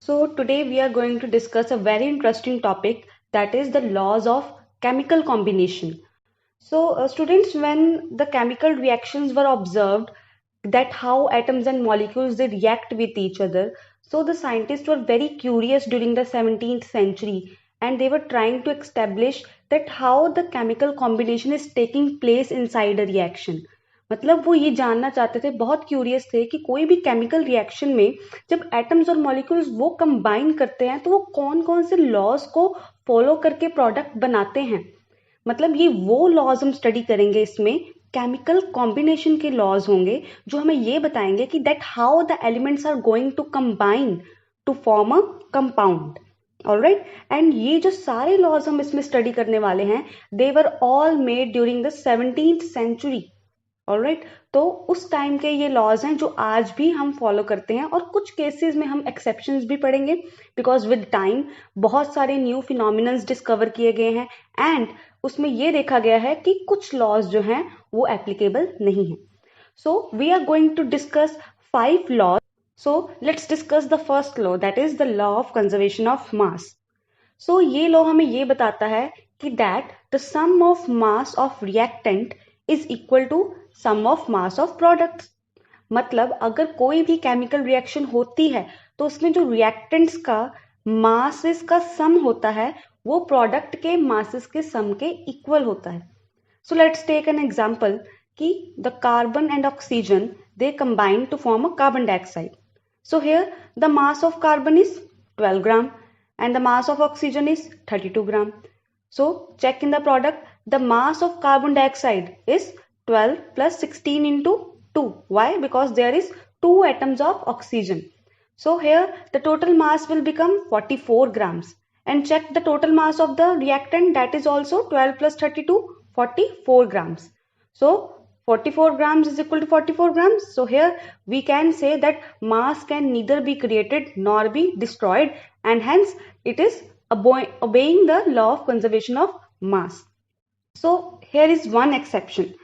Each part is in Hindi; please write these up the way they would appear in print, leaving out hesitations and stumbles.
So, today we are going to discuss a very interesting topic, that is the laws of chemical combination. So, students, when the chemical reactions were observed, that how atoms and molecules they react with each other, so the scientists were very curious during the 17th century, and they were trying to establish that how the chemical combination is taking place inside a reaction. मतलब वो ये जानना चाहते थे, बहुत क्यूरियस थे कि कोई भी केमिकल रिएक्शन में जब एटम्स और मॉलिक्यूल्स वो कंबाइन करते हैं तो वो कौन कौन से लॉज को फॉलो करके प्रोडक्ट बनाते हैं। मतलब ये वो लॉज हम स्टडी करेंगे, इसमें केमिकल कॉम्बिनेशन के लॉज होंगे जो हमें ये बताएंगे कि that how the elements are going to combine to form a compound. Alright, and ये जो सारे लॉज हम इसमें स्टडी करने वाले हैं, they were all made during the 17th century. Alright, तो उस टाइम के ये लॉज हैं जो आज भी हम फॉलो करते हैं, और कुछ केसेस में हम एक्सेप्शंस भी पढ़ेंगे बिकॉज विद टाइम बहुत सारे न्यू फिनोमिनन्स डिस्कवर किए गए हैं एंड उसमें ये देखा गया है कि कुछ लॉज जो हैं वो एप्लीकेबल नहीं है। So we are going to discuss 5 laws. So let's discuss the first law, that is the law of conservation of mass. So ये लॉ हमें ये बताता है कि that the sum of mass of reactant is equal to sum of mass of products. मतलब अगर कोई भी केमिकल रिएक्शन होती है तो उसमें जो रिएक्टेंट्स का मासेस का सम होता है वो प्रोडक्ट के मासेस के सम के इक्वल होता है। So let's take an example कि the carbon and oxygen they combine to form a carbon dioxide. So here the mass of carbon is 12 gram and the mass of oxygen is 32 gram. So check in the product, the mass of carbon dioxide is 12 plus 16 into 2. Why? Because there is 2 atoms of oxygen. So here the total mass will become 44 grams. And check the total mass of the reactant, that is also 12 plus 32, 44 grams. So 44 grams is equal to 44 grams. So here we can say that mass can neither be created nor be destroyed, and hence it is obeying the law of conservation of mass. So here is one exception.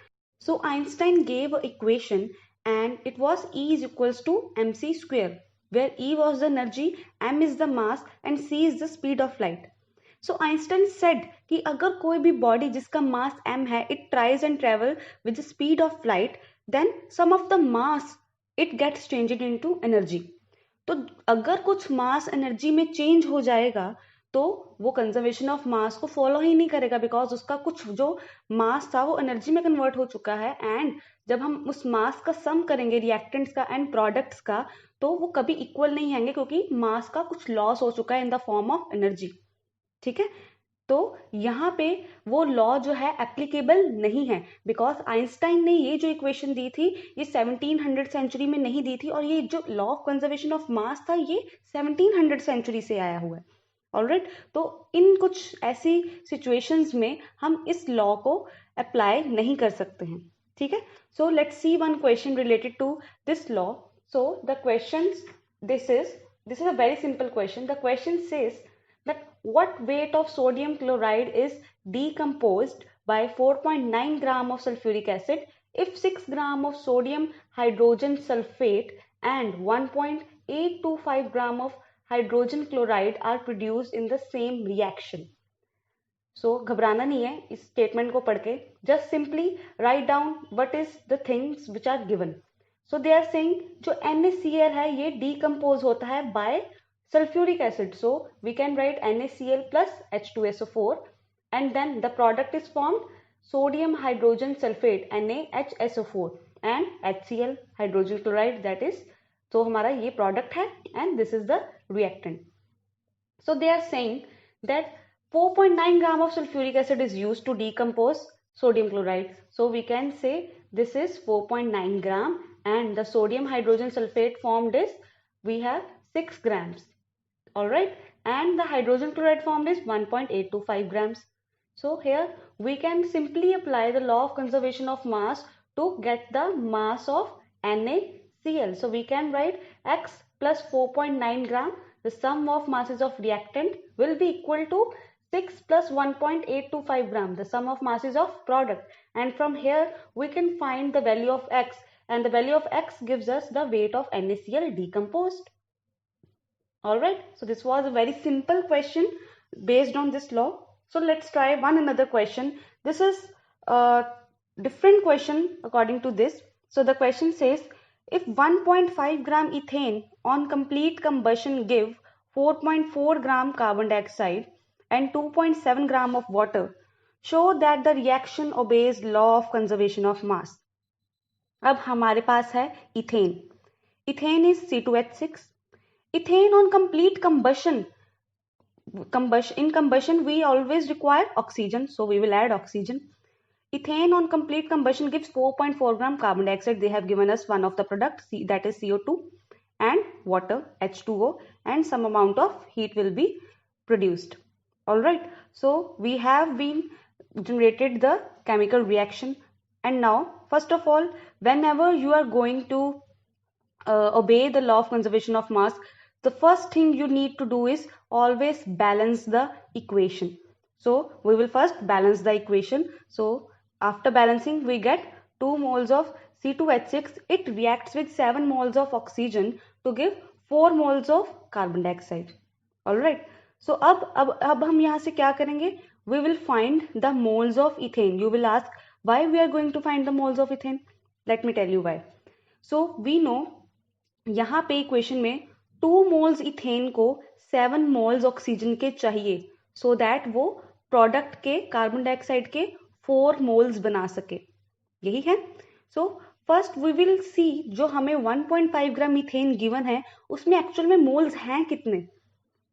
So Einstein gave an equation and it was E is equals to mc square, where E was the energy, m is the mass and c is the speed of light. So Einstein said कि अगर कोई भी बॉडी जिसका मास m है, it tries and travel with the speed of light, then some of the mass it gets changed into energy. तो अगर कुछ मास एनर्जी में चेंज हो जाएगा तो वो कंजर्वेशन ऑफ मास को फॉलो ही नहीं करेगा, बिकॉज उसका कुछ जो मास था वो एनर्जी में कन्वर्ट हो चुका है। एंड जब हम उस मास का सम करेंगे रिएक्टेंट्स का एंड प्रोडक्ट्स का, तो वो कभी इक्वल नहीं आएंगे क्योंकि मास का कुछ लॉस हो चुका है in the form of energy. ठीक है, तो यहाँ पे वो लॉ जो है एप्लीकेबल नहीं है, बिकॉज आइंस्टाइन ने ये जो इक्वेशन दी थी ये 1700 सेंचुरी में नहीं दी थी, और ये जो लॉ ऑफ कंजर्वेशन ऑफ मास था ये 1700 सेंचुरी से आया हुआ है। ऑलराइट, तो इन कुछ ऐसी सिचुएशंस में हम इस लॉ को अप्लाई नहीं कर सकते हैं। ठीक है, so let's see one question related to this law. So the question this is a very simple question. The question says that what weight of sodium chloride is decomposed by 4.9 gram of sulfuric acid if 6 gram of sodium hydrogen sulfate and 1.825 gram of hydrogen chloride are produced in the same reaction. So घबराना नहीं है इस स्टेटमेंट को पढ़ के, just simply write down what is the things which are given. So they are saying जो NaCl है ये decompose होता है by sulfuric acid. So we can write NaCl plus H2SO4, and then the product is formed sodium hydrogen sulfate NaHSO4 and HCl hydrogen chloride, that is, so हमारा ये product है and this is the reactant. So they are saying that 4.9 gram of sulfuric acid is used to decompose sodium chloride. So we can say this is 4.9 gram and the sodium hydrogen sulfate formed is, we have 6 grams. Alright, and the hydrogen chloride formed is 1.825 grams. So here we can simply apply the law of conservation of mass to get the mass of NaCl. So we can write X plus 4.9 gram, the sum of masses of reactant will be equal to 6 plus 1.825 gram, the sum of masses of product. And from here we can find the value of X, and the value of X gives us the weight of NaCl decomposed. All right, so this was a very simple question based on this law. So let's try one another question. This is a different question according to this. So the question says, if 1.5 gram ethane on complete combustion give 4.4 gram carbon dioxide and 2.7 gram of water, show that the reaction obeys law of conservation of mass. अब हमारे पास है ethane. Ethane is C2H6. Ethane on complete combustion. In combustion, we always require oxygen, so we will add oxygen. Ethane on complete combustion gives 4.4 gram carbon dioxide. They have given us one of the product, that is CO2, and water, H2O, and some amount of heat will be produced. All right, so we have been generated the chemical reaction. And now, first of all, whenever you are going to obey the law of conservation of mass, the first thing you need to do is always balance the equation. So we will first balance the equation. So after balancing, we get 2 moles of C2H6. It reacts with 7 moles of oxygen to give 4 moles of carbon dioxide. All right. So अब हम यहाँ से क्या करेंगे? We will find the moles of ethane. You will ask why we are going to find the moles of ethane. Let me tell you why. So we know यहाँ पे इक्वेशन में 2 मोल्स इथेन को 7 मोल्स ऑक्सीजन के चाहिए, सो दैट वो प्रोडक्ट के कार्बन डाइऑक्साइड के 4 मोल्स बना सके. यही है. So first we will see जो हमें 1.5 ग्राम इथेन गिवन है उसमें एक्चुअल में मोल्स हैं कितने.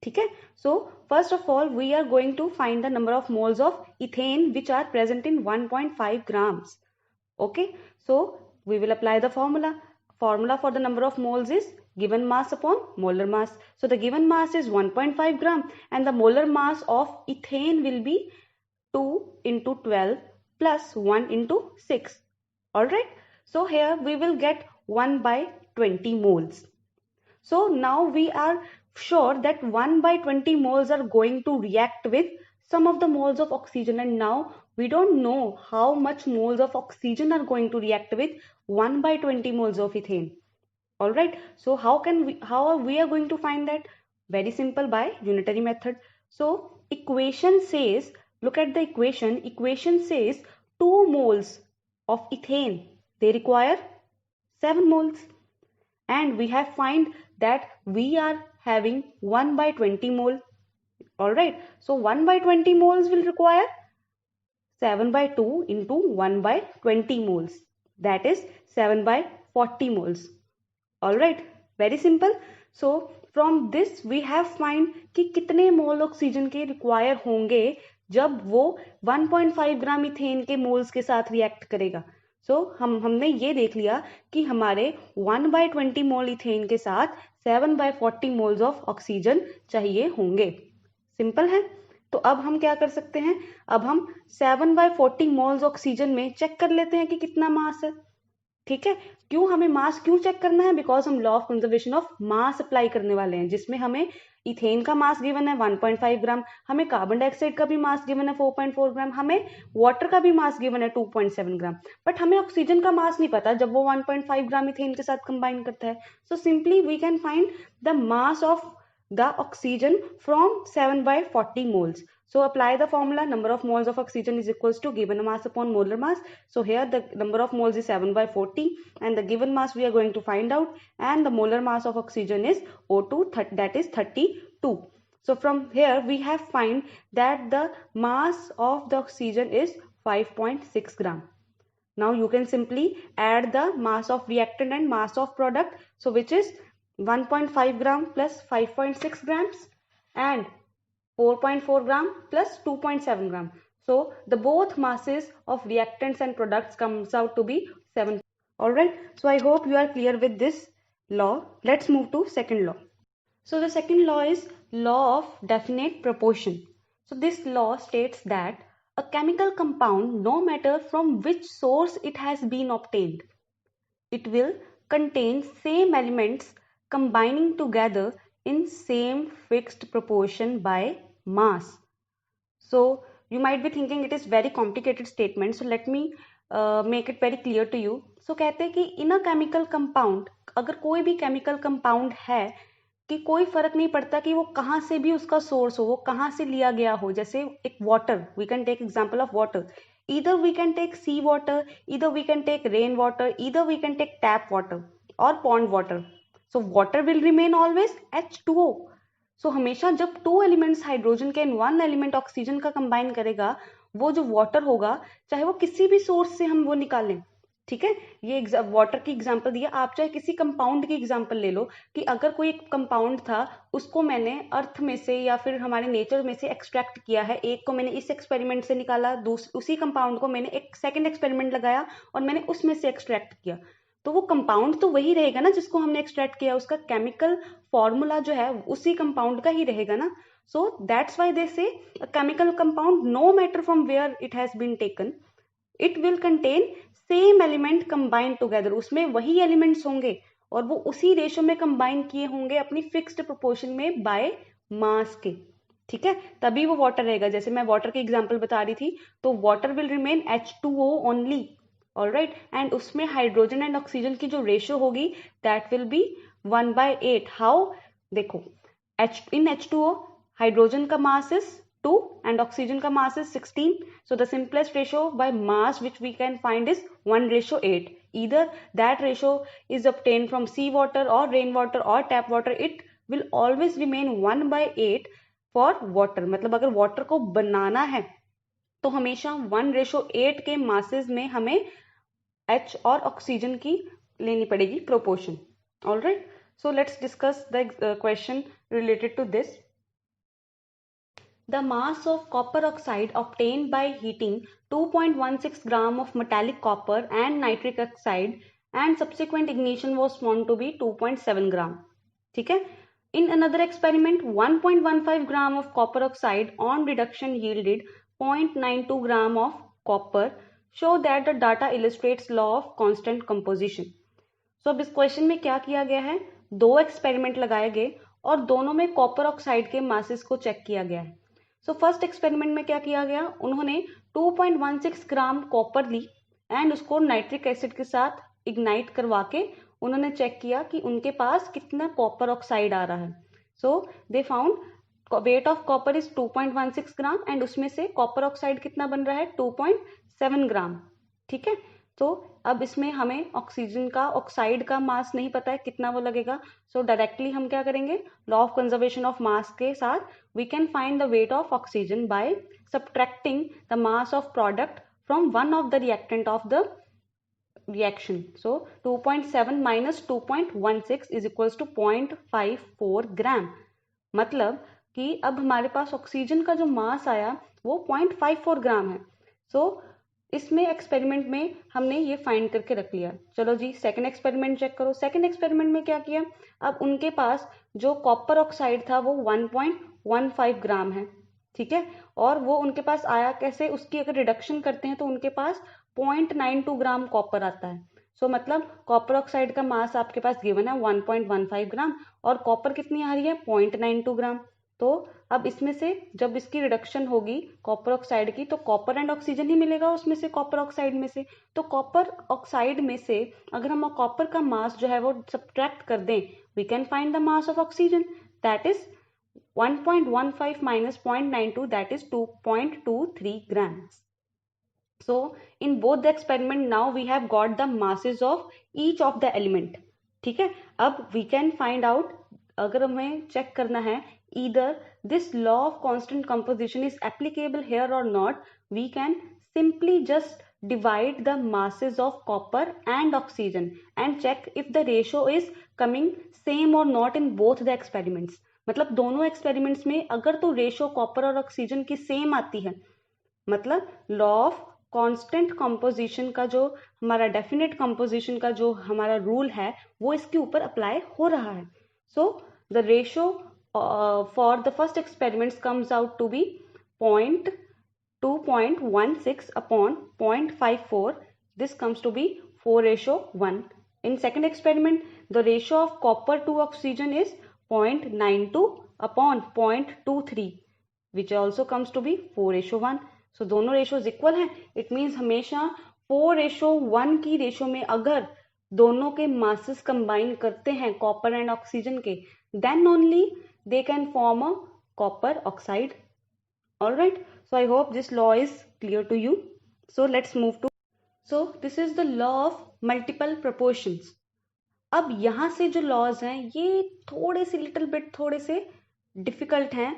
ठीक है. So first of all we are going to find the number of moles of ethane which are present in 1.5 grams. Okay, so we will apply the formula. Formula for the number of moles is given mass upon molar mass. So the given mass is 1.5 gram and the molar mass of ethane will be 2 into 12 plus 1 into 6. Alright, so here we will get 1 by 20 moles. So now we are sure that 1 by 20 moles are going to react with some of the moles of oxygen, and now we don't know how much moles of oxygen are going to react with 1 by 20 moles of ethane. All right, so how we are going to find that? Very simple, by unitary method. So equation says, look at the equation says 2 moles of ethane, they require 7 moles, and we have find that we are having 1 by 20 mole. All right, so 1 by 20 moles will require 7 by 2 into 1 by 20 moles, that is 7 by 40 moles. All right, very simple. So from this we have find कि कितने मोल ऑक्सीजन के रिक्वायर होंगे जब वो 1.5 ग्राम इथेन के मोल्स के साथ रिएक्ट करेगा. सो हमने ये देख लिया कि हमारे 1 by 20 मोल इथेन के साथ 7 by 40 मोल्स ऑफ ऑक्सीजन चाहिए होंगे. सिंपल है. तो अब हम क्या कर सकते हैं? अब हम 7 by 40 मोल्स ऑक्सीजन में चेक कर लेते हैं कि कितना मास है. ठीक है. क्यों हमें मास क्यों चेक करना है? बिकॉज हम law of conservation of mass apply करने वाले हैं, जिसमें हमें इथेन का मास गिवन है 1.5 ग्राम, हमें कार्बन डाइऑक्साइड का भी मास गिवन है 4.4 ग्राम, हमें वाटर का भी मास गिवन है 2.7 ग्राम, बट हमें ऑक्सीजन का मास नहीं पता जब वो 1.5 ग्राम इथेन के साथ कंबाइन करता है. So simply we can find the mass of the oxygen from 7 by 40 moles. So apply the formula, number of moles of oxygen is equals to given mass upon molar mass. So here the number of moles is 7 by 40 and the given mass we are going to find out, and the molar mass of oxygen is O2, that is 32. So from here we have find that the mass of the oxygen is 5.6 gram. Now you can simply add the mass of reactant and mass of product, so which is 1.5 gram plus 5.6 grams and 4.4 gram plus 2.7 gram. So the both masses of reactants and products comes out to be 7. All right. So I hope you are clear with this law. Let's move to second law. So the second law is law of definite proportion. So this law states that a chemical compound, no matter from which source it has been obtained, it will contain same elements combining together in same fixed proportion by mass. So you might be thinking it is very complicated statement. So let me make it very clear to you. So कहते हैं कि in a chemical compound, अगर कोई भी chemical compound है कि कोई फर्क नहीं पड़ता कि वो कहाँ से भी उसका सोर्स हो, वो कहाँ से लिया गया हो। जैसे एक water, we can take example of water, either we can take sea water, either we can take rain water, either we can take tap water or pond water. So water will remain always H2O. So हमेशा जब टू एलिमेंट्स हाइड्रोजन के वन एलिमेंट ऑक्सीजन का कंबाइन करेगा, वो जो वाटर होगा, चाहे वो किसी भी सोर्स से हम वो निकालें, ठीक है। ये वाटर की एग्जांपल दिया, आप चाहे किसी कंपाउंड की एग्जांपल ले लो कि अगर कोई एक कंपाउंड था, उसको मैंने अर्थ में से या फिर हमारे नेचर में से एक्सट्रैक्ट किया है, एक को मैंने इस एक्सपेरिमेंट से निकाला, उसी कंपाउंड को मैंने एक सेकंड एक्सपेरिमेंट लगाया और मैंने उसमें से एक्सट्रैक्ट किया, तो वो कंपाउंड तो वही रहेगा ना जिसको हमने एक्सट्रैक्ट किया, उसका केमिकल फॉर्मूला जो है उसी कंपाउंड का ही रहेगा ना। So that's why they say chemical compound, no matter from where it has been taken, it will contain same element combined together, उसमें वही एलिमेंट्स होंगे और वो उसी रेशो में कंबाइन किए होंगे अपनी फिक्स्ड प्रोपोर्शन में बाय मास के, ठीक है, तभी वो वाटर रहेगा। जैसे मैं वाटर की एग्जांपल बता रही थी, तो water will remain H2O only, alright, and उसमें हाइड्रोजन एंड ऑक्सीजन की जो रेशियो होगी दैट विल बी 1/8। हाउ, देखो, in H2O हाइड्रोजन का मास इज 2 and oxygen का mass is 16. So the simplest ratio by mass which we can find is 1:8. Either that ratio is obtained from sea water or rainwater or tap water. It will always remain 1/8 for water. मतलब अगर water को बनाना है तो हमेशा 1:8 के masses में हमें H और oxygen की लेनी पड़ेगी proportion. Alright. So let's discuss the question related to this. The mass of copper oxide obtained by heating 2.16 gram of metallic copper and nitric oxide and subsequent ignition was found to be 2.7 gram. ठीक है. In another experiment, 1.15 gram of copper oxide on reduction yielded 0.92 gram of copper. Show that the data illustrates law of constant composition. So अब इस क्वेश्चन में क्या किया गया है, दो एक्सपेरिमेंट लगाए गए और दोनों में कॉपर ऑक्साइड के मासेस को चेक किया गया है। सो फर्स्ट एक्सपेरिमेंट में क्या किया गया, उन्होंने 2.16 ग्राम कॉपर ली एंड उसको नाइट्रिक एसिड के साथ इग्नाइट करवा के उन्होंने चेक किया कि उनके पास कितना कॉपर ऑक्साइड आ रहा है। So they found weight of copper is 2.16 gram and उसमें से कॉपर ऑक्साइड कितना बन रहा है, 2.7 ग्राम, ठीक है। तो अब इसमें हमें ऑक्सीजन का ऑक्साइड का मास नहीं पता है कितना वो लगेगा, सो डायरेक्टली हम क्या करेंगे, law of conservation of mass के साथ we can find the weight of oxygen by subtracting the mass of product from one of the reactant of the reaction. So 2.7 minus 2.16 is equals to 0.54 gram. मतलब कि अब हमारे पास ऑक्सीजन का जो मास आया वो 0.54 ग्राम है। सो इसमें एक्सपेरिमेंट में हमने ये फाइंड करके रख लिया। चलो जी सेकंड एक्सपेरिमेंट चेक करो। सेकंड एक्सपेरिमेंट में क्या किया, अब उनके पास जो कॉपर ऑक्साइड था वो 1.15 ग्राम है, ठीक है, और वो उनके पास आया कैसे, उसकी अगर रिडक्शन करते हैं तो उनके पास 0.92 ग्राम कॉपर आता है। सो मतलब कॉपर ऑक्साइड का मास आपके पास गिवन है 1.15 ग्राम और कॉपर कितनी आ रही है, 0.92 ग्राम। तो अब इसमें से जब इसकी रिडक्शन होगी कॉपर ऑक्साइड की, तो कॉपर एंड ऑक्सीजन ही मिलेगा उसमें से, कॉपर ऑक्साइड में से। तो कॉपर ऑक्साइड में से अगर हम कॉपर का मास जो है वो सब्ट्रैक्ट कर दें, we can find the mass of oxygen, that is 1.15 minus 0.92, that is 2.23 grams. So in both the experiment now we have got the masses of each of the element. ठीक है, अब we can find out, अगर हमें चेक करना है either this law of constant composition is applicable here or not, we can simply just divide the masses of copper and oxygen and check if the ratio is coming same or not in both the experiments. मतलब दोनों एक्सपेरिमेंट्स में अगर तो रेशियो कॉपर और ऑक्सीजन की सेम आती है, मतलब लॉ ऑफ कांस्टेंट कंपोजिशन का जो हमारा डेफिनेट कंपोजिशन का जो हमारा रूल है वो इसके ऊपर अप्लाई हो रहा है। So the ratio for the first experiments comes out to be 2.16 upon 0.54. This comes to be 4:1. In second experiment, the ratio of copper to oxygen is 0.92 upon 0.23, which also comes to be 4:1. So दोनों रेशियोज इक्वल हैं। इट मीन्स हमेशा 4:1 की रेशियो में अगर दोनों के मासेस कंबाइन करते हैं कॉपर एंड ऑक्सीजन के, then only they can form a copper oxide. All right, so I hope this law is clear to you. So let's move to, so this is the law of multiple proportions. अब यहाँ से जो लॉज हैं ये थोड़े से लिटिल बिट थोड़े से डिफिकल्ट हैं.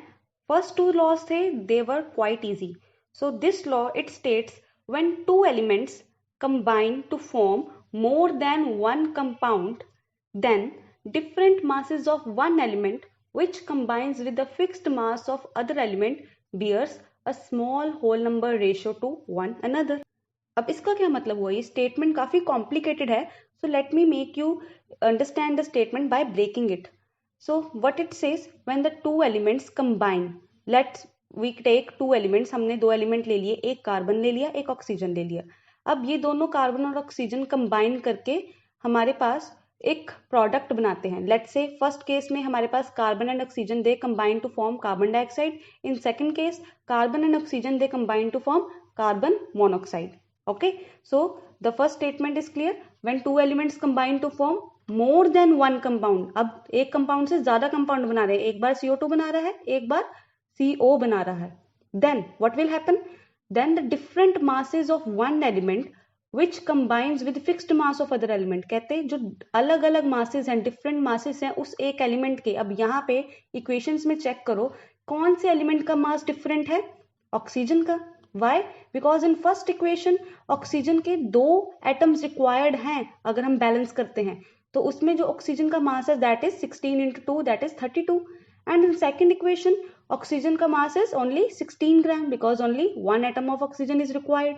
फर्स्ट टू लॉज थे, they were quite easy. So this law it states when two elements combine to form more than one compound, then different masses of one element which combines with the fixed mass of other element bears a small whole number ratio to one another. अब इसका क्या मतलब हुआ? ये स्टेटमेंट काफी कॉम्प्लिकेटेड है. So let me make you understand the statement by breaking it. So what it says, when the two elements combine, let's we take two elements, हमने दो एलिमेंट ले लिए, एक कार्बन ले लिया, एक ऑक्सीजन ले लिया. अब ये दोनों कार्बन और ऑक्सीजन कंबाइन करके हमारे पास एक प्रोडक्ट बनाते हैं. लेट्स से फर्स्ट केस में हमारे पास carbon and oxygen they combine to form carbon dioxide. In second case carbon and oxygen they combine to form carbon monoxide. Okay, so the first statement is clear. When two elements combine to form more than one compound, अब एक कंपाउंड से ज्यादा कंपाउंड बना रहे हैं, एक बार CO2 बना रहा है, एक बार CO बना रहा है, then what will happen? Then the different masses of one element which combines with fixed mass of other element, कहते हैं जो अलग अलग masses हैं, different masses हैं उस एक एलिमेंट के. अब यहाँ पे इक्वेशंस में चेक करो कौन से एलिमेंट का मास डिफरेंट है? ऑक्सीजन का. Why? Because in first equation oxygen के दो एटम्स रिक्वायर्ड हैं अगर हम बैलेंस करते हैं, तो उसमें जो ऑक्सीजन का मास है that is 16 into 2, that is 32. And in second equation oxygen का mass is only 16 gram because only one atom of oxygen is required.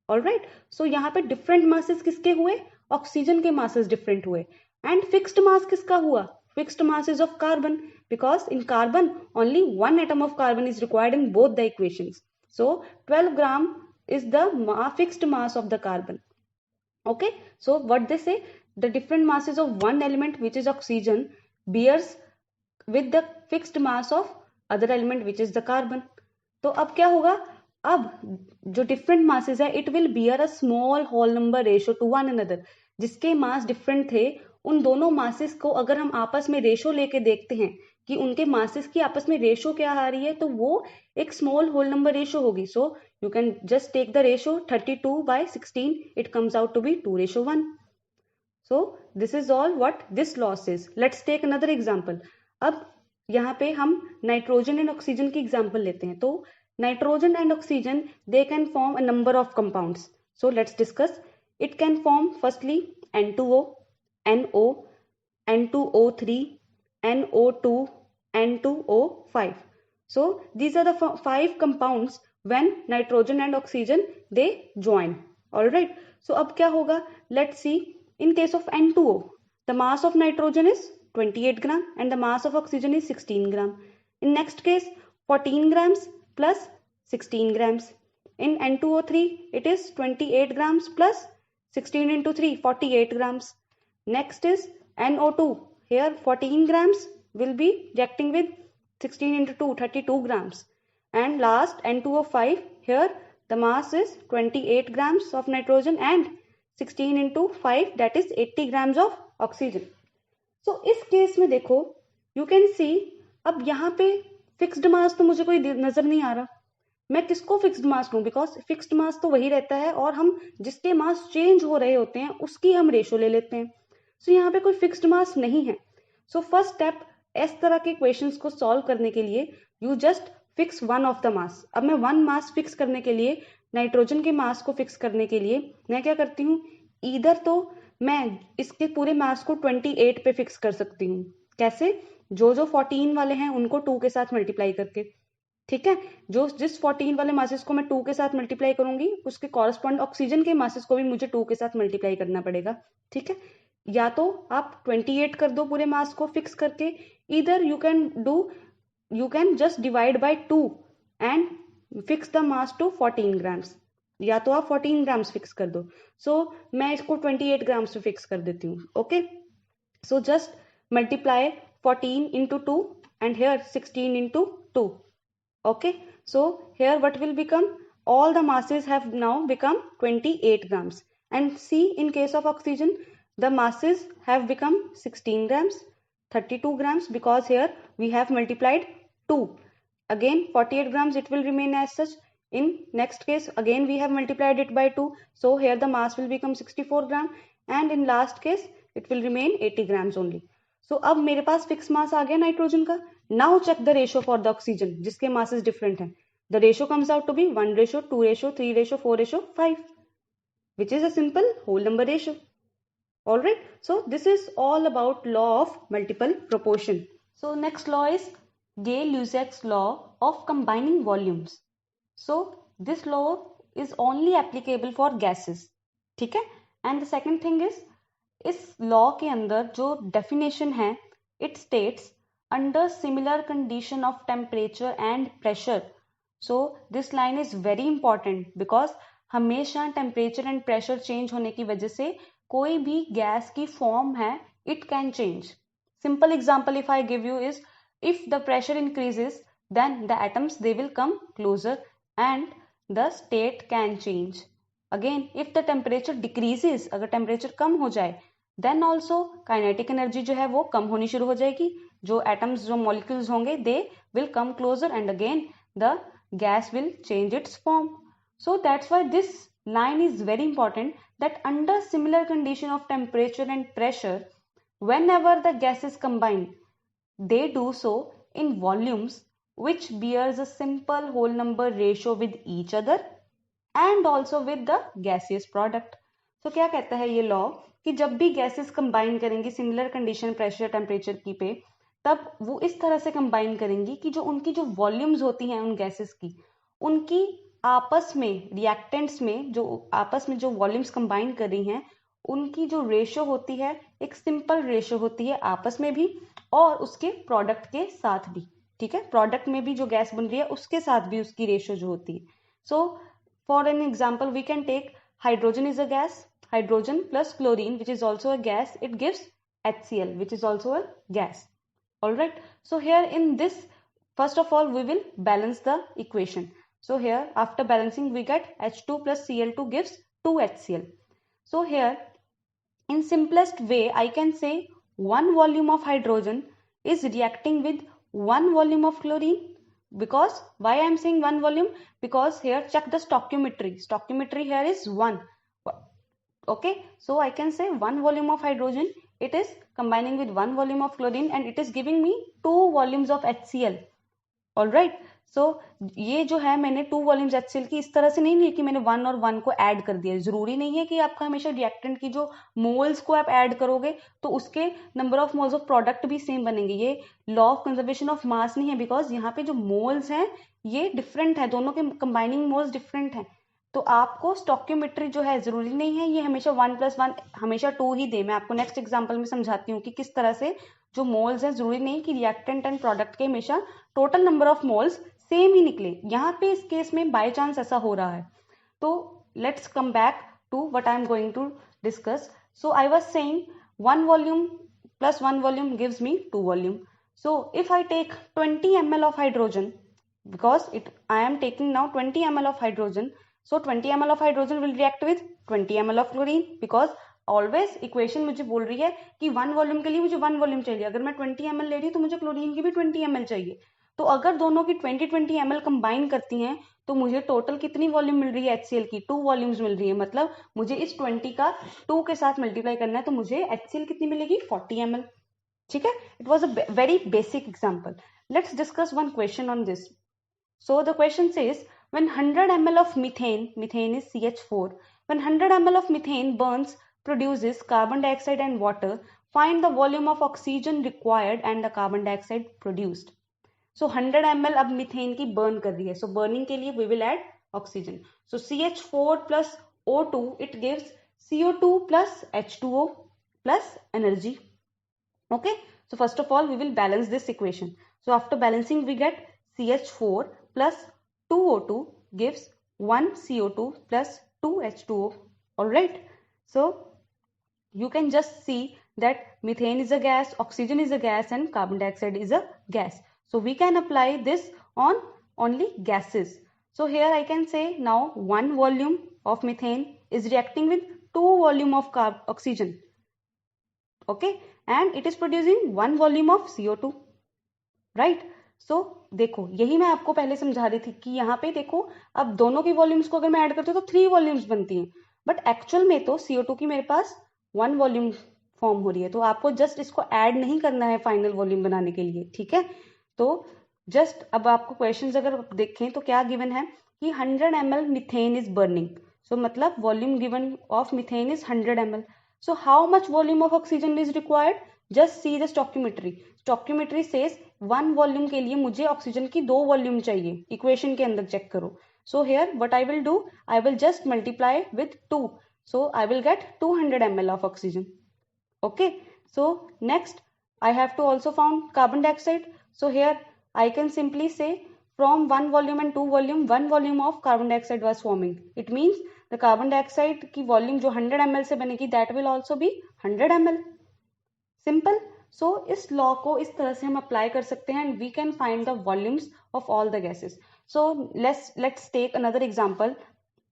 Alright, so यहाँ पे डिफरेंट मासेस किसके हुए? ऑक्सीजन के मासेस डिफरेंट हुए. एंड फिक्स्ड मास किसका हुआ? Fixed mass is of carbon because in carbon only one atom of carbon is required in both the equations. So 12 gram is the fixed mass of the carbon. Okay, so what they say, the different masses of one element which is oxygen bears with the fixed mass of other element which is the carbon. तो अब क्या होगा? अब जो डिफरेंट मासेस है it will bear a small whole number ratio to one another. जिसके मास डिफरेंट थे उन दोनों मासेस को अगर हम आपस में रेशो लेके देखते हैं कि उनके मासेस की आपस में रेशो क्या आ रही है, तो वो एक स्मॉल होल नंबर रेशो होगी. So you can just take the ratio 32/16, it comes out to be 2:1. So this is all what this law says. Let's take another example. अब यहाँ पे हम नाइट्रोजन एंड ऑक्सीजन की एग्जांपल लेते हैं. तो nitrogen and oxygen they can form a number of compounds. So let's discuss. It can form firstly N2O, NO, N2O3, NO2, N2O5. So these are the five compounds when nitrogen and oxygen they join. All right. So अब क्या होगा? Let's see. In case of N2O, the mass of nitrogen is 28 gram and the mass of oxygen is 16 gram. In next case, 14 grams plus 16 grams. In N2O3, it is 28 grams plus 16 into 3, 48 grams. Next is NO2. Here 14 grams will be reacting with 16 into 2, 32 grams. And last N2O5, here the mass is 28 grams of nitrogen and 16 into 5, that is 80 grams of oxygen. So इस केस में देखो, you can see, अब यहाँ पे फिक्स्ड मास तो मुझे कोई नजर नहीं आ रहा. मैं किसको फिक्स्ड मास लूं? बिकॉज फिक्स्ड मास तो वही रहता है और हम जिसके मास चेंज हो रहे होते हैं उसकी हम रेशो ले लेते हैं. सो यहाँ पे कोई फिक्स्ड मास नहीं है. सो फर्स्ट स्टेप, इस तरह के क्वेश्चंस को सॉल्व करने के लिए you just fix one of the mass. अब मैं वन मास फिक्स करने के लिए, नाइट्रोजन के मास को फिक्स करने के लिए मैं क्या करती हूँ, इधर तो मैं इसके पूरे मास को 28 पे फिक्स कर सकती हूँ. कैसे? जो 14 वाले हैं उनको 2 के साथ मल्टीप्लाई करके. ठीक है, जो जिस 14 वाले मासेस को मैं 2 के साथ मल्टीप्लाई करूंगी उसके कॉरस्पॉन्ड ऑक्सीजन के मासेस को भी मुझे 2 के साथ मल्टीप्लाई करना पड़ेगा. ठीक है, या तो आप 28 कर दो पूरे मास को फिक्स करके, इधर you can just divide by 2 and fix the mass to 14 grams. या तो आप 14 ग्राम्स फिक्स कर दो. सो मैं इसको 28 ग्राम्स पे फिक्स कर देती हूँ. Okay, so just multiply 14 into 2 and here 16 into 2. Okay, so here what will become? All the masses have now become 28 grams. And see, in case of oxygen, the masses have become 16 grams. 32 grams because here we have multiplied 2. Again 48 grams it will remain as such. In next case again we have multiplied it by 2, so here the mass will become 64 gram, and in last case it will remain 80 grams only. So अब मेरे पास फिक्स मास आ गया नाइट्रोजन का. Now check the ratio for the oxygen जिसके मासेस डिफरेंट हैं. The ratio comes out to be 1:2:3:4:5, which is a simple whole number ratio. Alright, so this is all about law of multiple proportion. So next law is Gay-Lussac's law of combining volumes. So this law is only applicable for gases. ठीक है. And the second thing is, इस लॉ के अंदर जो डेफिनेशन है, it states under similar condition of temperature and pressure. So this line is very important because हमेशा टेम्परेचर एंड प्रेशर चेंज होने की वजह से कोई भी गैस की फॉर्म है it can change. Simple example if I give you is, if the pressure increases then the atoms they will come closer and the state can change. Again if the temperature decreases, अगर temperature कम हो जाए then also kinetic energy जो है वो कम होनी शुरू हो जाएगी. जो atoms जो molecules होंगे they will come closer and again the gas will change its form. So that's why this line is very important, that under similar condition of temperature and pressure, whenever the gases combine, they do so in volumes which bears a simple whole number ratio with each other and also with the gaseous product. So क्या कहता है ये लॉ कि जब भी गैसेस कंबाइन करेंगी सिमिलर कंडीशन प्रेशर टेम्परेचर की पे, तब वो इस तरह से कंबाइन करेंगी कि जो उनकी जो वॉल्यूम्स होती हैं उन गैसेस की, उनकी आपस में रिएक्टेंट्स में जो आपस में जो वॉल्यूम्स कंबाइन कर रही हैं उनकी जो रेशियो होती है एक सिंपल रेशियो होती है आपस में भी और उसके प्रोडक्ट के साथ भी. ठीक है, प्रोडक्ट में भी जो गैस बन रही है उसके साथ भी उसकी रेशियो जो होती है. So for an example we can take hydrogen is a gas. Hydrogen plus chlorine which is also a gas, it gives HCl which is also a gas. Alright, so here in this first of all we will balance the equation. So here after balancing we get H2 plus Cl2 gives 2HCl. So here in simplest way I can say one volume of hydrogen is reacting with one volume of chlorine. Because why I am saying one volume? Because here check the stoichiometry. Stoichiometry here is 1. Okay, so I can say one volume of hydrogen, it is combining with one volume of chlorine and it is giving me 2 volumes of HCl. Alright, so ये जो है मैंने 2 volumes HCl की इस तरह से नहीं ली कि मैंने 1 और 1 को ऐड कर दिया. जरूरी नहीं है कि आपका हमेशा रिएक्टेंट की जो मोल्स को आप ऐड करोगे तो उसके number of moles of product भी सेम बनेंगे. ये लॉ ऑफ कंजर्वेशन ऑफ मास नहीं है, बिकॉज यहाँ पे जो मोल्स हैं ये डिफरेंट है, दोनों के कंबाइनिंग मोल्स डिफरेंट हैं. तो आपको स्टोकियोमेट्री जो है जरूरी नहीं है ये हमेशा 1+1 हमेशा 2 ही दे. मैं आपको नेक्स्ट एग्जांपल में समझाती हूँ कि किस तरह से जो मोल्स हैं जरूरी नहीं कि रिएक्टेंट एंड प्रोडक्ट के हमेशा total number of moles same ही निकले. यहाँ पे इस केस में बाय चांस ऐसा हो रहा है. तो let's come back to what I am going to discuss. So I was saying 1 volume plus 1 volume gives me 2 volume. So if I take 20 ml of hydrogen, because I am taking now 20 ml of hydrogen, so 20 ml of hydrogen will react with 20 ml of chlorine, because always equation मुझे बोल रही है कि 1 वॉल्यूम के लिए मुझे 1 वॉल्यूम चाहिए. अगर मैं 20 ml ले रही हूँ तो मुझे क्लोरीन की भी 20 ml चाहिए. तो अगर दोनों की 20 ml कंबाइन करती हैं तो मुझे टोटल कितनी वॉल्यूम मिल रही है HCl की? 2 वॉल्यूम्स मिल रही है. मतलब मुझे इस 20 का 2 के साथ मल्टीप्लाई करना है तो मुझे HCl कितनी मिलेगी? 40 ml. ठीक है, it was a very basic example. Let's discuss one question on this. So the question says, when 100 ml of methane is CH4, when 100 ml of methane burns, produces carbon dioxide and water, find the volume of oxygen required and the carbon dioxide produced. So 100 ml अब methane की burn कर रही है. So burning के लिए we will add oxygen. So CH4 plus O2 it gives CO2 plus H2O plus energy. Okay, so first of all we will balance this equation. So after balancing we get CH4 plus 2O2 gives 1 CO2 plus 2 H2O. Alright, so you can just see that methane is a gas, oxygen is a gas and carbon dioxide is a gas. So we can apply this on only gases. So here I can say now 1 volume of methane is reacting with 2 volume of oxygen. Okay, and it is producing 1 volume of CO2, right. सो देखो यही मैं आपको पहले समझा रही थी कि यहाँ पे देखो अब दोनों की वॉल्यूम्स को अगर मैं ऐड करती हूँ तो 3 वॉल्यूम्स बनती हैं, बट एक्चुअल में तो CO2 की मेरे पास 1 वॉल्यूम फॉर्म हो रही है। तो आपको जस्ट इसको ऐड नहीं करना है फाइनल वॉल्यूम बनाने के लिए, ठीक है। तो जस्ट अब आपको क्वेश्चंस अगर देखें तो क्या गिवन है कि 100 ml मीथेन इज बर्निंग, सो मतलब volume given of methane is 100 ml। So how much volume of oxygen is required, just see the stoichiometry. Stoichiometry says 1 volume के लिए मुझे ऑक्सीजन की 2 वॉल्यूम चाहिए, इक्वेशन के अंदर चेक करो। So here what I will do, I will just multiply with 2, so I will get 200 ml of oxygen. Okay, so next I have to also found carbon dioxide. So here I can simply say from 1 volume and 2 volume 1 volume of carbon dioxide was forming. It means the carbon dioxide की volume जो 100 ml से बनेगी that will also be 100 ml. Simple. So इस law को इस तरह से हम apply कर सकते हैं and we can find the volumes of all the gases. So let's take another example.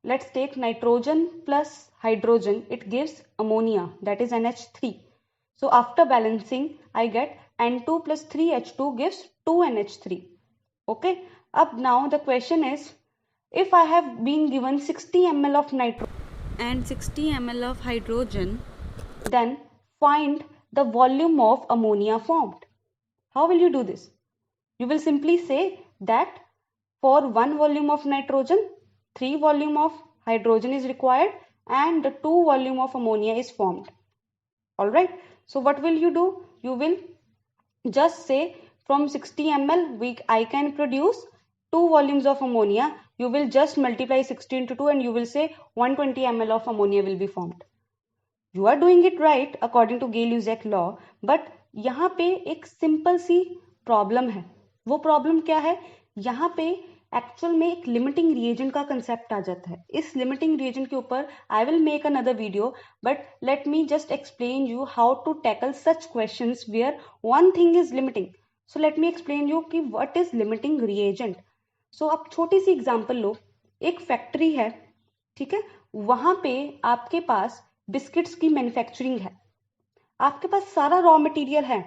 Let's take nitrogen plus hydrogen, it gives ammonia, that is NH3. So after balancing I get N2 plus 3H2 gives 2NH3. Okay, up now the question is, if I have been given 60 ml of nitrogen and 60 ml of hydrogen, then find the volume of ammonia formed. How will you do this? You will simply say that for 1 volume of nitrogen 3 volume of hydrogen is required and the 2 volume of ammonia is formed. All right, so what will you do, you will just say from 60 ml I can produce 2 volumes of ammonia. You will just multiply 60 into 2 and you will say 120 ml of ammonia will be formed. You are doing it right according to Gay-Lussac law, but यहाँ पे एक सिंपल सी प्रॉब्लम है। वो प्रॉब्लम क्या है, यहाँ पे एक्चुअल में एक लिमिटिंग रिएजेंट का कंसेप्ट आ जाता है। इस लिमिटिंग रिएजेंट के ऊपर I will make another video, but let me just explain you how to tackle such questions where one thing is limiting. So let me explain you कि what is limiting reagent. So अब छोटी सी एग्जांपल लो, एक फैक्ट्री है, ठीक है, वहां पे आपके पास बिस्किट्स की मैन्युफैक्चरिंग है, आपके पास सारा रॉ मटेरियल है,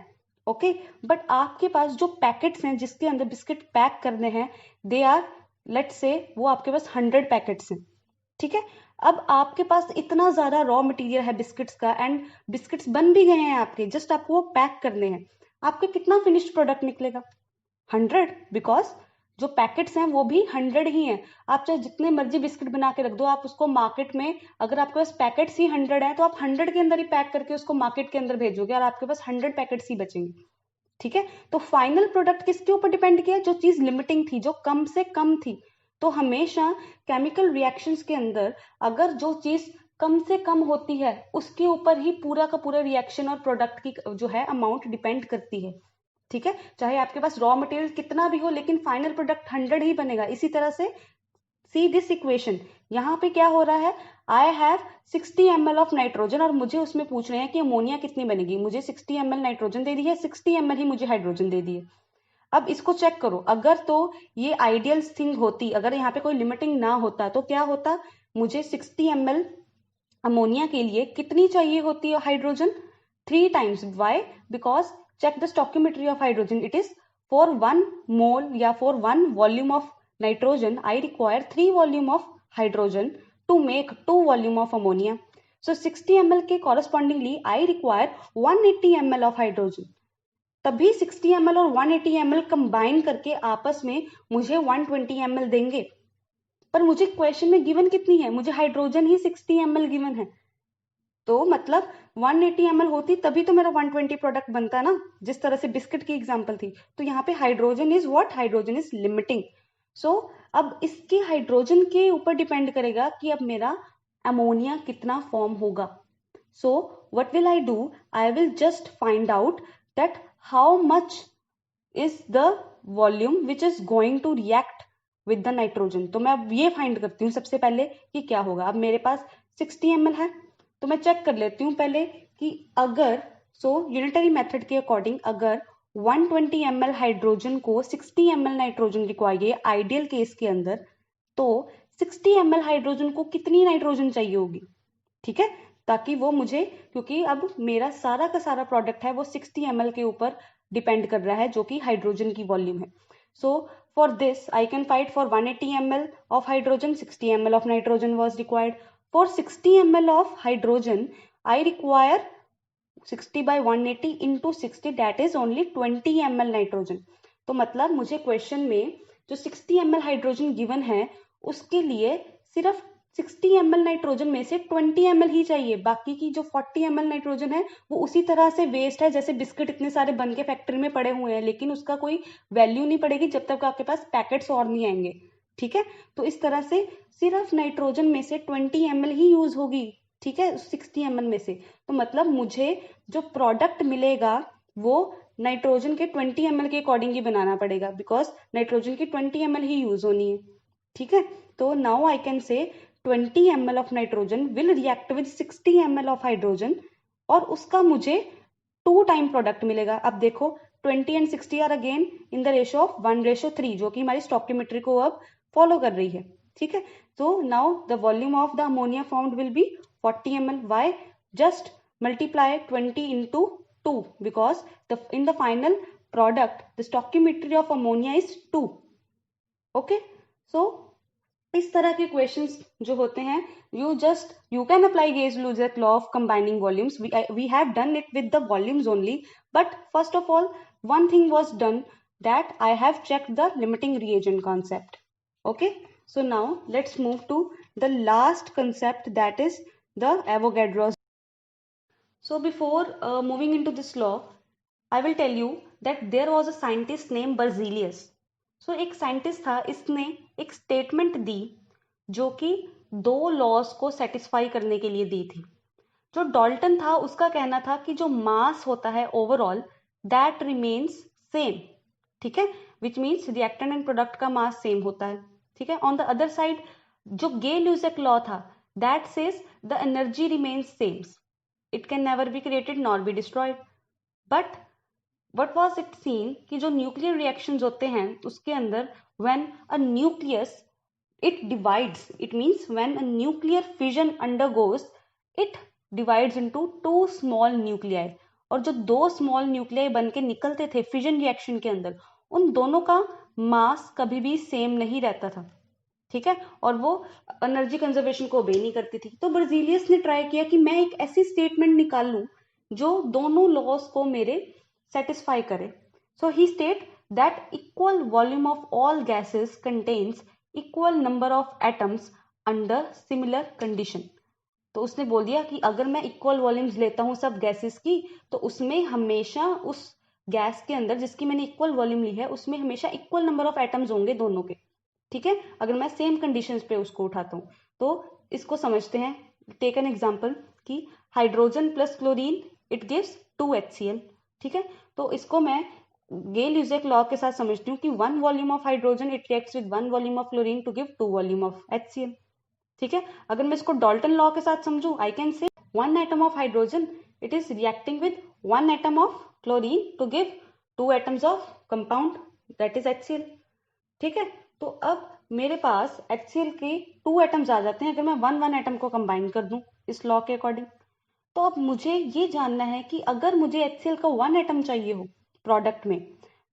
ओके, बट आपके पास जो पैकेट्स हैं जिसके अंदर बिस्किट पैक करने हैं, दे आर लेट्स से वो आपके पास 100 पैकेट्स हैं, ठीक है। अब आपके पास इतना ज्यादा रॉ मटेरियल है बिस्किट्स का एंड बिस्किट्स बन भी गए हैं आपके, जस्ट आपको वो पैक करने हैं। आपके कितना फिनिश्ड प्रोडक्ट निकलेगा, 100, बिकॉज जो पैकेट्स हैं वो भी 100 ही हैं। आप चाहे जितने मर्जी बिस्किट बना के रख दो, आप उसको मार्केट में अगर आपके पास पैकेट्स ही 100 हैं तो आप 100 के अंदर ही पैक करके उसको मार्केट के अंदर भेजोगे और आपके पास 100 पैकेट्स ही बचेंगे, ठीक है। तो फाइनल प्रोडक्ट किसके ऊपर डिपेंड किया, जो चीज लिमिटिंग थी, जो कम से कम थी। तो हमेशा केमिकल रिएक्शंस के अंदर अगर जो चीज कम से कम होती है उसके ऊपर ही पूरा का पूरा रिएक्शन और प्रोडक्ट की जो है अमाउंट डिपेंड करती है, ठीक है। चाहे आपके पास रॉ मटेरियल कितना भी हो लेकिन फाइनल प्रोडक्ट 100 ही बनेगा। इसी तरह से सी दिस इक्वेशन, यहाँ पे क्या हो रहा है, I have 60 ml of nitrogen और मुझे उसमें पूछ रहे हैं कि अमोनिया कितनी बनेगी। मुझे 60 ml नाइट्रोजन दे दी है, 60 ml ही मुझे हाइड्रोजन दे दी है। अब इसको चेक करो, अगर तो ये आइडियल थिंग होती, अगर यहाँ पे कोई लिमिटिंग ना होता तो क्या होता, मुझे 60 ml अमोनिया के लिए कितनी चाहिए होती है hydrogen, 3 times. Why, because check the stoichiometry of hydrogen, it is for 1 mole या for 1 volume of nitrogen I require 3 volume of hydrogen to make 2 volume of ammonia. So 60 ml के correspondingly I require 180 ml of hydrogen. तभी 60 ml और 180 ml कंबाइन करके आपस में मुझे 120 ml देंगे, पर मुझे क्वेश्चन में गिवन कितनी है, मुझे हाइड्रोजन ही 60 ml गिवन है। तो मतलब 180 ml होती तभी तो मेरा 120 प्रोडक्ट बनता है ना, जिस तरह से बिस्किट की एग्जांपल थी। तो यहाँ पे hydrogen is what, hydrogen is limiting. So अब इसके हाइड्रोजन के ऊपर डिपेंड करेगा कि अब मेरा अमोनिया कितना फॉर्म होगा। So what will I do, I will just find out that how much is the volume which is going to react with the nitrogen. तो मैं अब ये फाइंड करती हूँ सबसे पहले कि क्या होगा। अब मेरे पास 60 ml है, तो मैं चेक कर लेती हूँ पहले कि अगर यूनिटरी मेथड के अकॉर्डिंग अगर 120 ml हाइड्रोजन को 60 ml नाइट्रोजन रिक्वायर है आइडियल केस के अंदर, तो 60 ml हाइड्रोजन को कितनी नाइट्रोजन चाहिए होगी, ठीक है। ताकि वो मुझे, क्योंकि अब मेरा सारा का सारा प्रोडक्ट है वो 60 ml के ऊपर डिपेंड कर रहा है, जो कि हाइड्रोजन की वॉल्यूम है. So for this I can fight for 180 ml of hydrogen, 60 ml of nitrogen was required. For 60 ml of hydrogen I require 60 by 180 into 60, that is only 20 ml nitrogen. तो मतलब मुझे क्वेश्चन में जो 60 ml हाइड्रोजन गिवन है उसके लिए सिर्फ 60 ml नाइट्रोजन में से 20 ml ही चाहिए. बाकी की जो 40 ml नाइट्रोजन है वो उसी तरह से वेस्ट है जैसे बिस्किट इतने सारे बन के फैक्ट्री में पड़े हुए हैं, लेकिन उसका कोई वैल्यू नहीं पड़ेगी जब तक आपके पास पैकेट्स और नहीं आएंगे. ठीक है, तो इस तरह से सिर्फ नाइट्रोजन में से 20 ml ही यूज होगी. ठीक है, 60 ml में से. तो मतलब मुझे जो प्रोडक्ट मिलेगा वो नाइट्रोजन के 20 ml के अकॉर्डिंग ही बनाना पड़ेगा, बिकॉज नाइट्रोजन की 20 ml ही यूज होनी है. ठीक है, तो नाउ आई कैन से 20 ml of nitrogen will react with 60 ml of hydrogen, और उसका मुझे 2 टाइम प्रोडक्ट मिलेगा. अब देखो 20 and 60 are again in the ratio of 1:3, जो कि हमारी स्टोकियोमेट्री को अब फॉलो कर रही है. ठीक है, so now the volume of the ammonia formed will be 40 ml. Why? Just multiply 20 into 2, because in the final product the stoichiometry of ammonia is 2. Okay, so इस तरह के क्वेश्चंस जो होते हैं you can apply Gauss-Luzak law of combining volumes. We have done it with the volumes only, but first of all one thing was done, that I have checked the limiting reagent concept. Okay, so now let's move to the last concept, that is the Avogadro's. So before moving into this law, I will tell you that there was a scientist named Berzelius. So एक साइंटिस्ट था, इसने एक स्टेटमेंट दी जो कि 2 लॉज को सेटिस्फाई करने के लिए दी थी. जो डाल्टन था उसका कहना था कि जो मास होता है ओवरऑल दैट रिमेन्स सेम. ठीक है, which means reactant and product का मास सेम होता है. ठीक है, ऑन द अदर साइड जो Gay-Lussac लॉ था that says the energy remains same, it can never be created nor be destroyed. But what was it seen कि जो न्यूक्लियर रिएक्शंस होते हैं उसके अंदर when a nucleus it divides, it means when a nuclear fission undergoes, it divides into 2 small nuclei. और जो 2 small nuclei बन के निकलते थे फिजन रिएक्शन के अंदर, उन दोनों का मास कभी भी सेम नहीं रहता था. ठीक है, और वो एनर्जी कंजर्वेशन को ओबे नहीं करती थी. तो बर्जीलियस ने ट्राई किया कि मैं एक ऐसी स्टेटमेंट निकाल लूं जो दोनों लॉज को मेरे सेटिस्फाई करे. So he state that equal volume of all gases contains equal number of atoms under similar condition. तो उसने बोल दिया कि अगर मैं इक्वल वॉल्यूम्स लेता हूं सब गैसेस की, तो उसमें हमेशा उस गैस के अंदर जिसकी मैंने इक्वल वॉल्यूम ली है उसमें हमेशा इक्वल नंबर ऑफ एटम्स होंगे दोनों के. ठीक है, अगर मैं सेम कंडीशंस पे उसको उठाता हूं. तो इसको समझते हैं. टेक एन एग्जांपल कि hydrogen plus chlorine it gives 2HCl. ठीक है, तो इसको मैं Gay-Lussac लॉ के साथ समझती हूँ कि 1 volume of hydrogen it reacts with 1 volume of chlorine to give 2 volume of HCl. ठीक है, अगर मैं इसको डाल्टन लॉ के साथ समझूं, आई can say 1 atom of hydrogen it is reacting with 1 atom of chlorine to give 2 atoms of compound that is HCl. ठीक है, तो अब मेरे पास HCl के 2 एटम्स आ जाते हैं अगर मैं 1 एटम को कंबाइन कर दूं इस लॉ के अकॉर्डिंग. तो अब मुझे ये जानना है कि अगर मुझे HCl का 1 एटम चाहिए हो प्रोडक्ट में,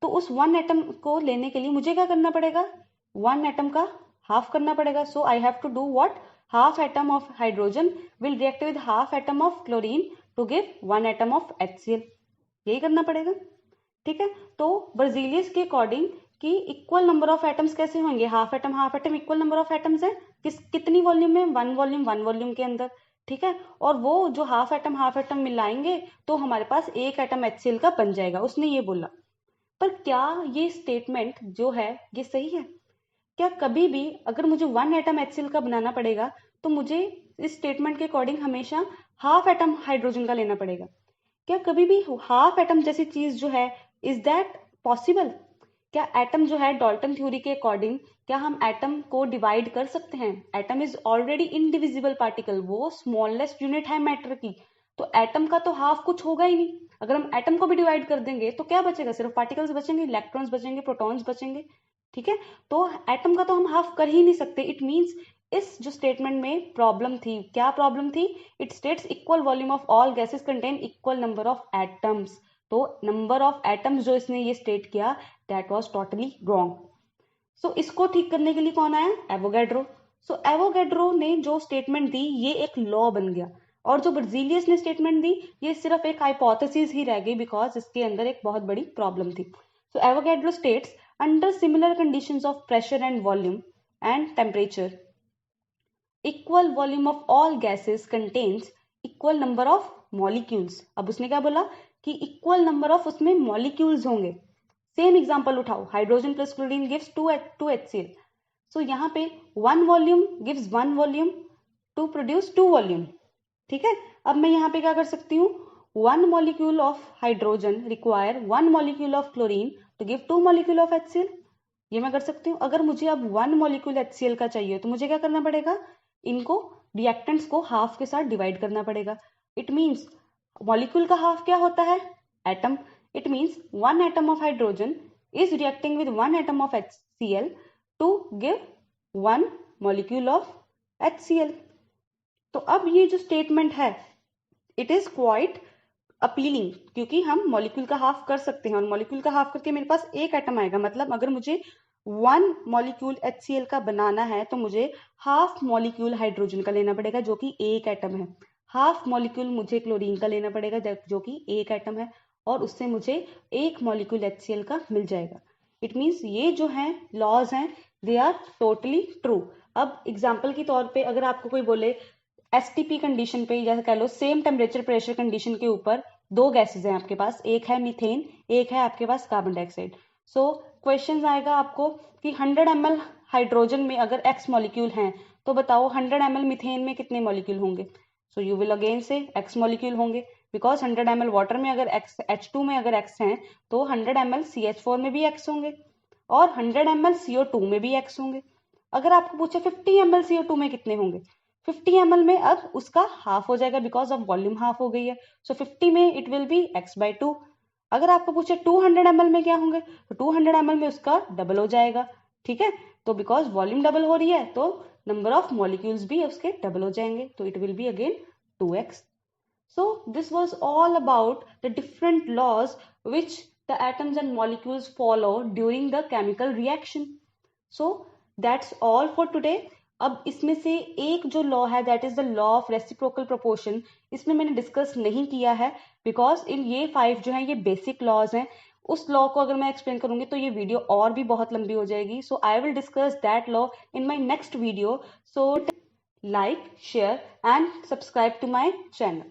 तो उस 1 एटम को लेने के लिए मुझे क्या करना पड़ेगा, 1 एटम का हाफ करना पड़ेगा. So I have to do what, half atom of hydrogen will react with half atom of chlorine to give 1 atom of HCl. यही करना पड़ेगा. ठीक है, तो बर्जीलियस के अकॉर्डिंग कि इक्वल नंबर ऑफ एटम्स कैसे होंगे, half atom equal number of atoms है कितनी वॉल्यूम में, 1 वॉल्यूम के अंदर. ठीक है, और वो जो हाफ एटम मिलाएंगे तो हमारे पास 1 एटम HCl का बन जाएगा. उसने ये बोला. पर क्या ये स्टेटमेंट जो है ये सही है? क्या कभी भी अगर मुझे 1 एटम HCl का बनाना पड़ेगा तो मुझे इस स्टेटमेंट के अकॉर्डिंग हमेशा हाफ एटम हाइड्रोजन का लेना पड़ेगा? क्या कभी भी हाफ एटम जैसी चीज जो है, इज दैट पॉसिबल? क्या एटम जो है डाल्टन थ्योरी के अकॉर्डिंग क्या हम एटम को डिवाइड कर सकते हैं? Atom is already indivisible particle, वो स्मॉलेस्ट यूनिट है मैटर की. तो एटम का तो हाफ कुछ होगा ही नहीं. अगर हम एटम को भी डिवाइड कर देंगे तो क्या बचेगा, सिर्फ पार्टिकल्स बचेंगे, इलेक्ट्रॉन्स बचेंगे, प्रोटॉन्स बचेंगे. ठीक है, तो एटम का तो हम हाफ कर ही नहीं सकते. इट मीन्स इस जो स्टेटमेंट में प्रॉब्लम थी, क्या प्रॉब्लम थी? It states equal volume of all gases contain equal number of atoms. तो नंबर ऑफ एटम्स जो इसने ये स्टेट किया, दैट वाज टोटली रॉन्ग। सो इसको ठीक करने के लिए कौन आया? एवोगैड्रो। सो एवोगैड्रो ने जो स्टेटमेंट दी, ये एक लॉ बन गया। और जो बर्जीलियस ने स्टेटमेंट दी, ये सिर्फ एक हाइपोथेसिस ही रह गई, बिकॉज इसके अंदर एक बहुत बड़ी प्रॉब्लम थी। So Avogadro states under similar conditions of pressure and volume and temperature equal volume of all gases contains equal number of molecules. अब उसने क्या बोला कि इक्वल नंबर ऑफ उसमें मॉलिक्यूल्स होंगे। सेम एग्जांपल उठाओ, hydrogen plus chlorine gives 2 HCl। So यहाँ पे 1 volume gives 1 volume to produce 2 volume. ठीक है, अब मैं यहाँ पे क्या कर सकती हूँ, 1 molecule of hydrogen require 1 molecule of chlorine to give 2 molecule of HCl। ये मैं कर सकती हूँ। अगर मुझे अब 1 मॉलिक्यूल HCl का चाहिए तो मुझे क्या करना पड़ेगा, इनको रिएक्टेंट्स को हाफ के साथ डिवाइड करना पड़ेगा। इट मीन्स मॉलिक्यूल का हाफ क्या होता है? Atom. It means 1 atom of hydrogen is reacting with 1 atom of HCl to give 1 molecule of HCl। तो अब ये जो स्टेटमेंट है, इट इज क्वाइट अपीलिंग, क्योंकि हम मॉलिक्यूल का हाफ कर सकते हैं और मॉलिक्यूल का हाफ करके मेरे पास एक एटम आएगा। मतलब अगर मुझे 1 मॉलिक्यूल HCl का बनाना है तो मुझे हाफ मॉलिक्यूल हाइड्रोजन का लेना पड़ेगा जो कि एक एटम है, हाफ मॉलिक्यूल मुझे क्लोरीन का लेना पड़ेगा जो कि एक एटम है, और उससे मुझे एक मॉलिक्यूल HCl का मिल जाएगा। इट मीन्स ये जो है लॉज हैं, दे आर टोटली ट्रू। अब एग्जाम्पल के तौर पे अगर आपको कोई बोले STP कंडीशन पे, जैसे कह लो सेम टेम्परेचर प्रेशर कंडीशन के ऊपर 2 गैसेज हैं आपके पास, एक है मीथेन, एक है आपके पास कार्बन डाइऑक्साइड। सो क्वेश्चन आएगा आपको कि 100 ml हाइड्रोजन में अगर X मॉलिक्यूल हैं तो बताओ 100 ml मीथेन में कितने मॉलिक्यूल होंगे? सो यू विल अगेन से X मॉलिक्यूल होंगे, बिकॉज 100 ml वाटर में अगर X H2 में अगर X हैं तो 100 ml CH4 में भी X होंगे और 100 ml CO2 में भी X होंगे। अगर आपको पूछे 50 ml CO2 में कितने होंगे, 50 ml में अब उसका हाफ हो जाएगा बिकॉज ऑफ वॉल्यूम हाफ हो गई है। सो 50 में इट विल बी X/2। अगर आपको पूछे 200 ml में क्या होंगे, तो 200 ml में उसका डबल हो जाएगा। ठीक है, तो बिकॉज वॉल्यूम डबल हो रही है तो नंबर ऑफ मॉलिक्यूल्स भी उसके डबल हो जाएंगे, तो it will be again 2x। So this was all about the different laws which the atoms and molecules follow during the chemical reaction. So that's all for today. अब इसमें से एक जो लॉ है, that is the law of reciprocal proportion, इसमें मैंने डिस्कस नहीं किया है बिकॉज इन ये 5 जो है ये बेसिक लॉज हैं। उस लॉ को अगर मैं एक्सप्लेन करूंगी तो ये वीडियो और भी बहुत लंबी हो जाएगी। So I will discuss that law in my next video. So like, share and subscribe to my channel.